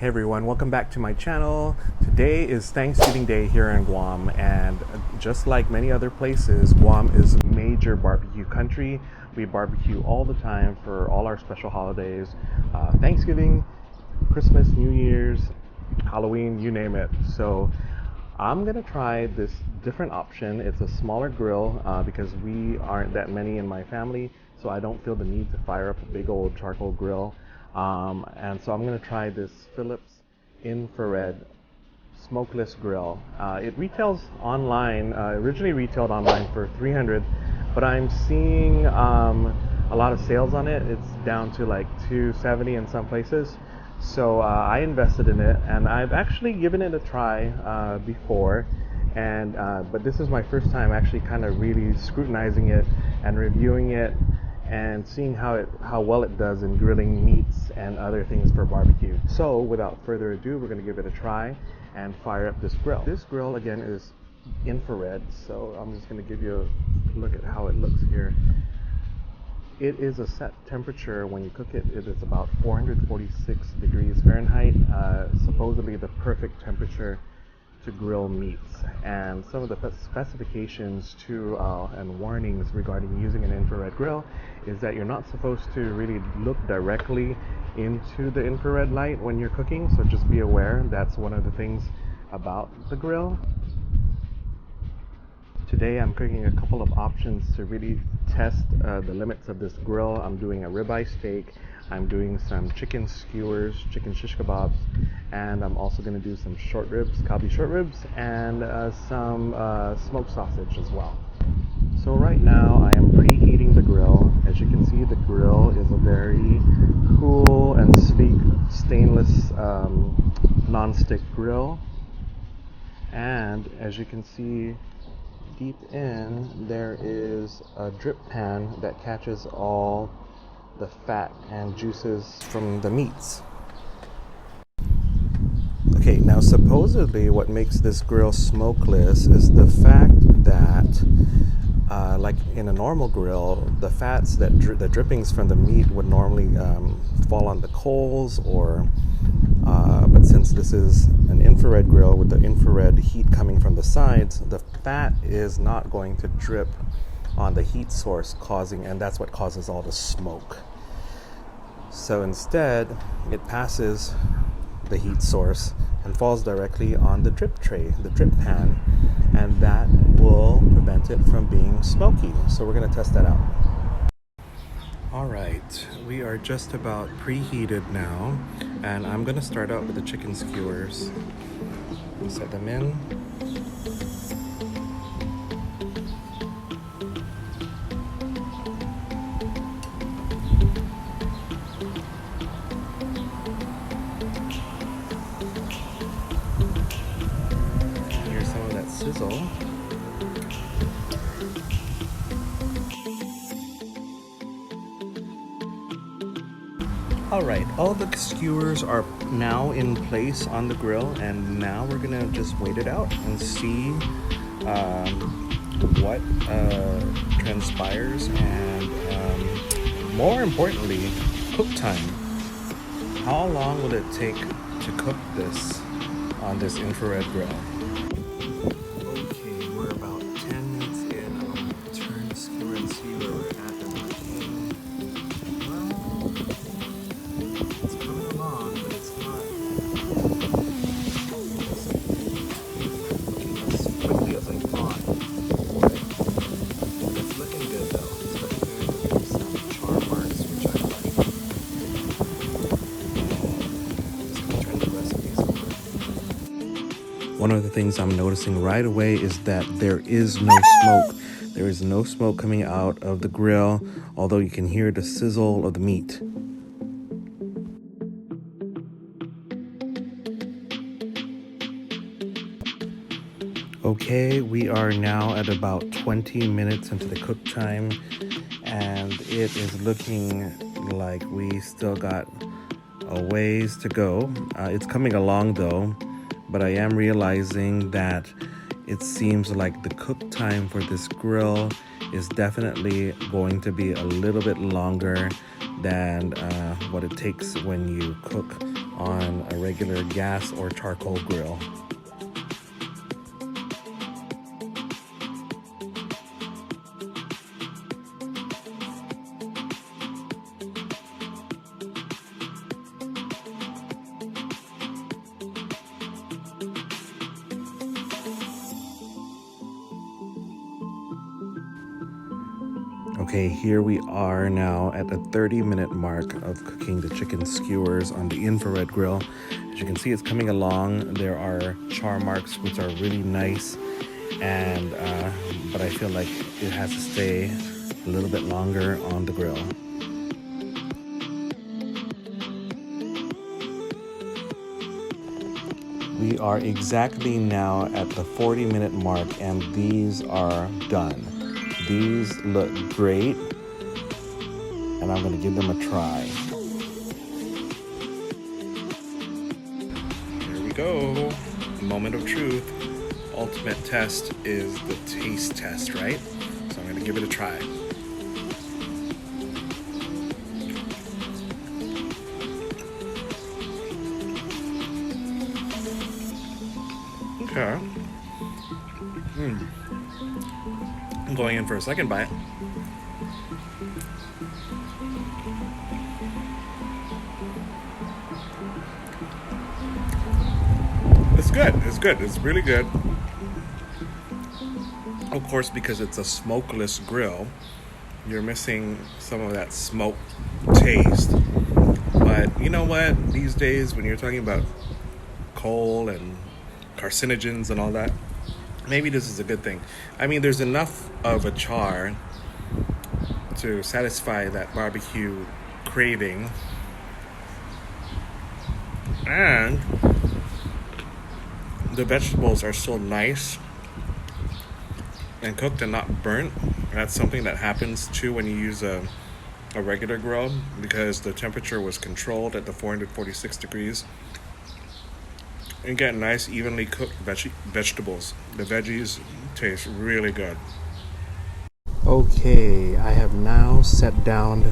Hey everyone, welcome back to my channel. Today is Thanksgiving Day here in Guam, and just like many other places, Guam is a major barbecue country. We barbecue all the time for all our special holidays, Thanksgiving, Christmas, New Year's, Halloween, you name it. So I'm gonna try this different option. It's a smaller grill because we aren't that many in my family, so I don't feel the need to fire up a big old charcoal grill. And so I'm going to try this Philips infrared smokeless grill. It retails online, originally retailed online for $300, but I'm seeing a lot of sales on it. It's down to like $270 in some places. So I invested in it, and I've actually given it a try before, and but this is my first time actually kind of really scrutinizing it and reviewing it and seeing how well it does in grilling meats and other things for barbecue. So without further ado, we're going to give it a try and fire up this grill. This grill again is infrared, so I'm just going to give you a look at how it looks here. It is a set temperature when you cook it. It is about 446 degrees Fahrenheit, supposedly the perfect temperature to grill meats. And some of the specifications too and warnings regarding using an infrared grill is that you're not supposed to really look directly into the infrared light when you're cooking, so just be aware. That's one of the things about the grill. Today I'm cooking a couple of options to really test the limits of this grill. I'm doing a ribeye steak, I'm doing some chicken skewers, chicken shish kebabs, and I'm also going to do some short ribs, Kalbi short ribs, and some smoked sausage as well. So right now I am preheating the grill. As you can see, the grill is a very cool and sleek stainless non-stick grill, and as you can see deep in there is a drip pan that catches all the fat and juices from the meats. Okay, now supposedly what makes this grill smokeless is the fact that like in a normal grill, the fats that the drippings from the meat would normally fall on the coals, or but since this is an infrared grill with the infrared heat coming from the sides, the fat is not going to drip on the heat source, and that's what causes all the smoke. So instead, it passes the heat source and falls directly on the drip tray, the drip pan, and that will prevent it from being smoky. So we're going to test that out. Alright, we are just about preheated now, and I'm going to start out with the chicken skewers. Set them in. Here's some of that sizzle. Alright, all the skewers are now in place on the grill, and now we're gonna just wait it out and see what transpires, and more importantly, cook time. How long will it take to cook this on this infrared grill? Okay, we're about 10 minutes in. I'm gonna turn the skewer and see where we're at. It's coming along, but it's not as quickly as I thought for it. It's looking good though. It's looking good. There's some char marks, which I like. Just gonna turn the recipes over. One of the things I'm noticing right away is that there is no smoke. There is no smoke coming out of the grill, although you can hear the sizzle of the meat. Okay, we are now at about 20 minutes into the cook time, and it is looking like we still got a ways to go. It's coming along though, but I am realizing that it seems like the cook time for this grill is definitely going to be a little bit longer than what it takes when you cook on a regular gas or charcoal grill. Okay, here we are now at the 30-minute mark of cooking the chicken skewers on the infrared grill. As you can see, it's coming along. There are char marks, which are really nice, and but I feel like it has to stay a little bit longer on the grill. We are exactly now at the 40-minute mark, and these are done. These look great, and I'm going to give them a try. Here we go. Moment of truth. Ultimate test is the taste test, right? So I'm going to give it a try. Okay. I'm going in for a second bite. It's good. It's good. It's really good. Of course, because it's a smokeless grill, you're missing some of that smoke taste. But you know what? These days, when you're talking about coal and carcinogens and all that, maybe this is a good thing. I mean, there's enough of a char to satisfy that barbecue craving. And the vegetables are still nice and cooked and not burnt. That's something that happens too when you use a regular grill, because the temperature was controlled at the 446 degrees. And get nice, evenly cooked vegetables. The veggies taste really good. Okay, I have now set down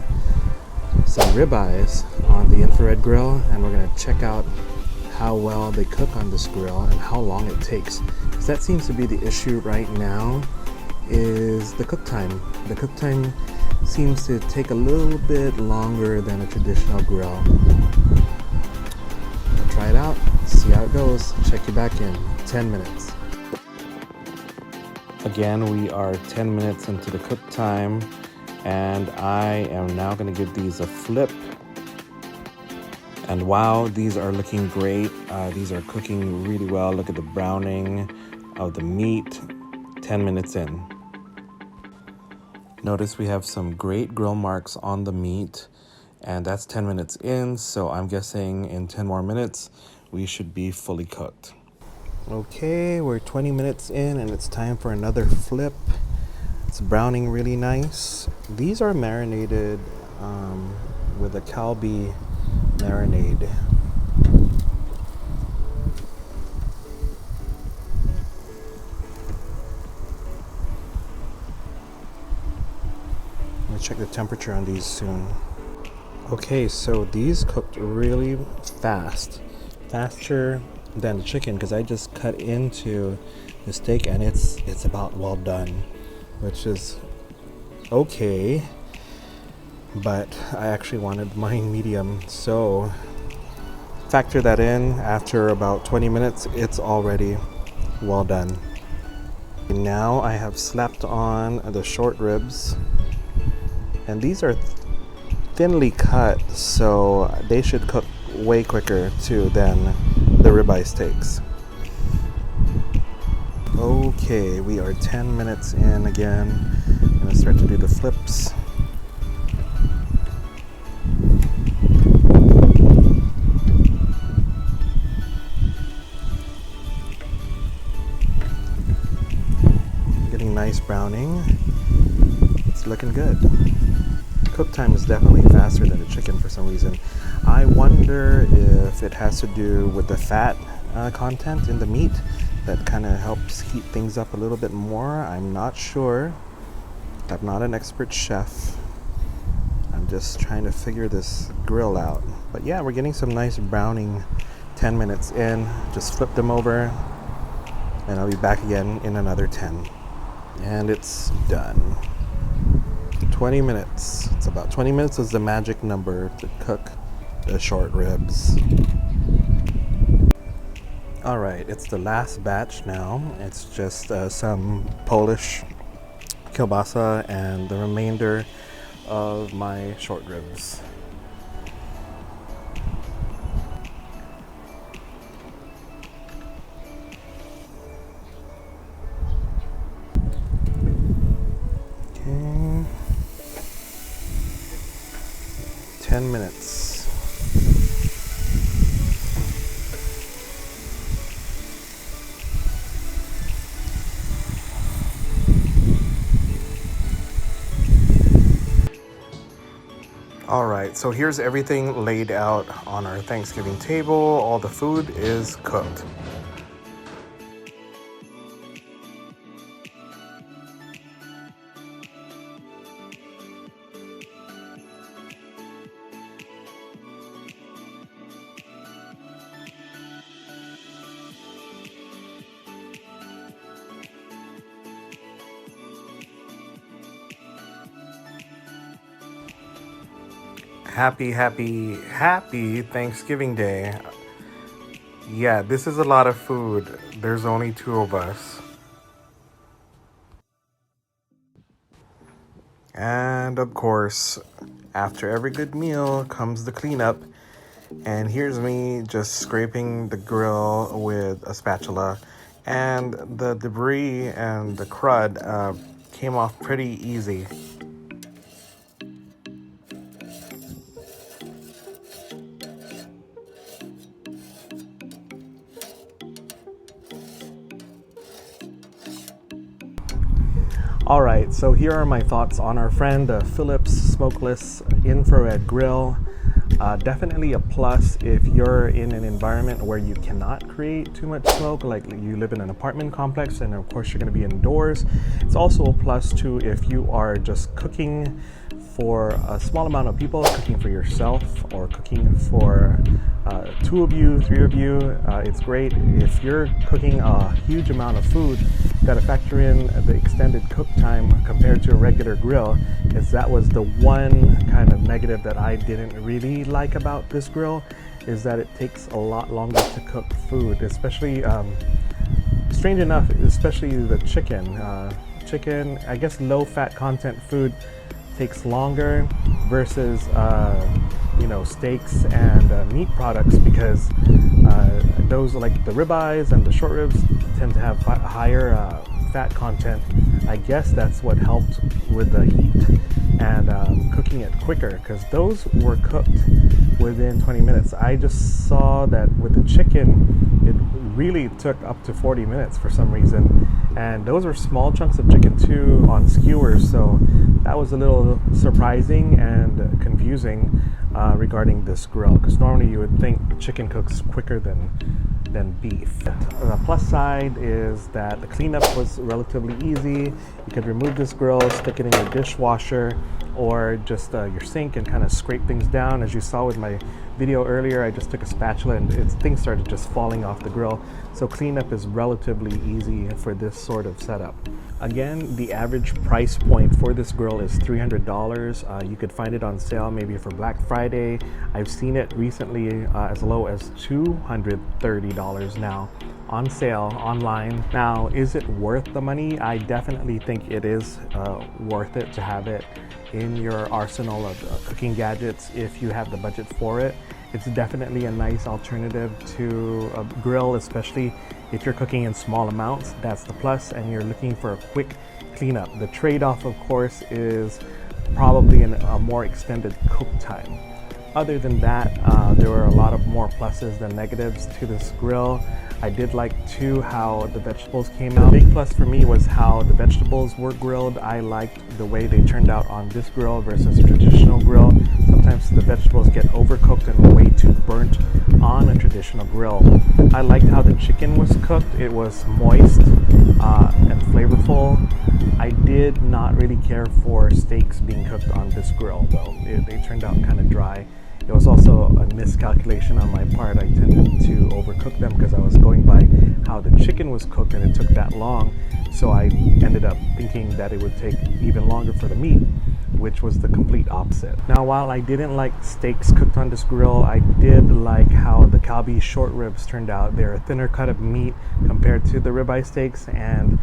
some ribeyes on the infrared grill, and we're going to check out how well they cook on this grill and how long it takes. Because that seems to be the issue right now, is the cook time. The cook time seems to take a little bit longer than a traditional grill. Try it out, see how it goes. Check you back in 10 minutes. Again, we are 10 minutes into the cook time, and I am now going to give these a flip. And wow, these are looking great. These are cooking really well. Look at the browning of the meat. 10 minutes in. Notice we have some great grill marks on the meat. And that's 10 minutes in, so I'm guessing in 10 more minutes, we should be fully cooked. Okay, we're 20 minutes in, and it's time for another flip. It's browning really nice. These are marinated with a Calbee marinade. Let me check the temperature on these soon. Okay, so these cooked really fast, faster than the chicken, because I just cut into the steak and it's about well done, which is okay, but I actually wanted mine medium, so factor that in. After about 20 minutes, it's already well done. Now I have slapped on the short ribs, and these are thinly cut, so they should cook way quicker too than the ribeye steaks. Okay, we are 10 minutes in again. I'm gonna start to do the flips. Getting nice browning. It's looking good. Cook time is definitely faster than the chicken for some reason. I wonder if it has to do with the fat content in the meat that kind of helps heat things up a little bit more. I'm not sure. I'm not an expert chef. I'm just trying to figure this grill out. But yeah, we're getting some nice browning 10 minutes in. Just flip them over and I'll be back again in another 10. And it's done. 20 minutes. It's about 20 minutes is the magic number to cook the short ribs. Alright, it's the last batch now. It's just some Polish kielbasa and the remainder of my short ribs. Okay. 10 minutes. Alright, so here's everything laid out on our Thanksgiving table. All the food is cooked. Happy Thanksgiving Day. Yeah, this is a lot of food. There's only 2 of us. And of course, after every good meal comes the cleanup. And here's me just scraping the grill with a spatula. And the debris and the crud came off pretty easy. Alright, so here are my thoughts on our friend, the Philips Smokeless infrared grill. Definitely a plus if you're in an environment where you cannot create too much smoke, like you live in an apartment complex and of course you're going to be indoors. It's also a plus too if you are just cooking for a small amount of people, cooking for yourself or cooking for 2 of you, 3 of you. It's great. If you're cooking a huge amount of food, you got to factor in the extended cook time compared to a regular grill. Is that was the one kind of negative that I didn't really like about this grill, is that it takes a lot longer to cook food, especially strange enough, especially the chicken. I guess low fat content food takes longer versus steaks and meat products, because those like the ribeyes and the short ribs tend to have higher fat content. I guess that's what helped with the heat and cooking it quicker, because those were cooked within 20 minutes. I just saw that with the chicken, it really took up to 40 minutes for some reason. And those were small chunks of chicken too on skewers, so that was a little surprising and confusing regarding this grill, because normally you would think chicken cooks quicker than beef. The plus side is that the cleanup was relatively easy. You could remove this grill, stick it in your dishwasher or just your sink and kind of scrape things down. As you saw with my video earlier, I just took a spatula and things started just falling off the grill. So cleanup is relatively easy for this sort of setup. Again, the average price point for this grill is $300. You could find it on sale maybe for Black Friday. I've seen it recently as low as $230 now on sale online. Now, is it worth the money? I definitely think it is worth it to have it in your arsenal of cooking gadgets if you have the budget for it. It's definitely a nice alternative to a grill, especially if you're cooking in small amounts. That's the plus, and you're looking for a quick cleanup. The trade-off, of course, is probably a more extended cook time. Other than that, there were a lot of more pluses than negatives to this grill. I did like too how the vegetables came out. Big plus for me was how the vegetables were grilled. I liked the way they turned out on this grill versus a traditional grill. Sometimes the vegetables get overcooked and way too burnt on a traditional grill. I liked how the chicken was cooked. It was moist and flavorful. I did not really care for steaks being cooked on this grill though. They turned out kind of dry. It was also a miscalculation on my part. I tended to overcook them because I was going by how the chicken was cooked and it took that long. So I ended up thinking that it would take even longer for the meat, which was the complete opposite. Now, while I didn't like steaks cooked on this grill, I did like how the Kalbi short ribs turned out. They're a thinner cut of meat compared to the ribeye steaks, and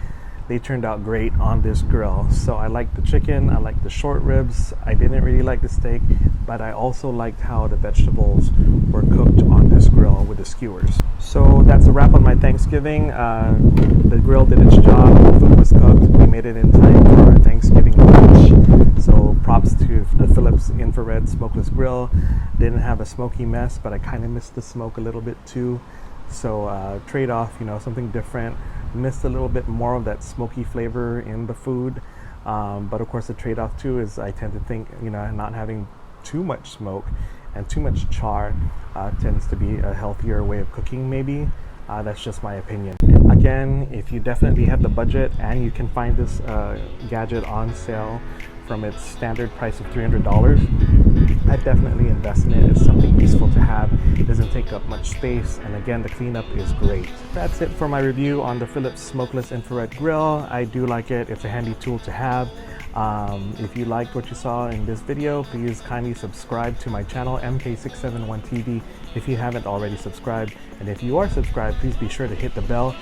they turned out great on this grill. So I liked the chicken, I liked the short ribs. I didn't really like the steak, but I also liked how the vegetables were cooked on this grill with the skewers. So that's a wrap on my Thanksgiving. The grill did its job, the food was cooked, we made it in time for our Thanksgiving lunch. So props to the Philips infrared smokeless grill. Didn't have a smoky mess, but I kind of missed the smoke a little bit too. So trade-off, something different. Missed a little bit more of that smoky flavor in the food, but of course the trade-off too is I tend to think not having too much smoke and too much char tends to be a healthier way of cooking maybe. That's just my opinion. Again, if you definitely have the budget and you can find this gadget on sale from its standard price of $300, I'd definitely invest in it. It's something useful to have. It doesn't take up much space, and again, the cleanup is great. That's it for my review on the Philips Smokeless Infrared Grill. I do like it. It's a handy tool to have. If you liked what you saw in this video, please kindly subscribe to my channel, MK671TV, if you haven't already subscribed. And if you are subscribed, please be sure to hit the bell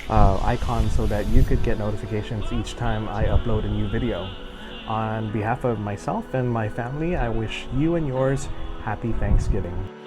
icon so that you could get notifications each time I upload a new video. On behalf of myself and my family, I wish you and yours happy Thanksgiving.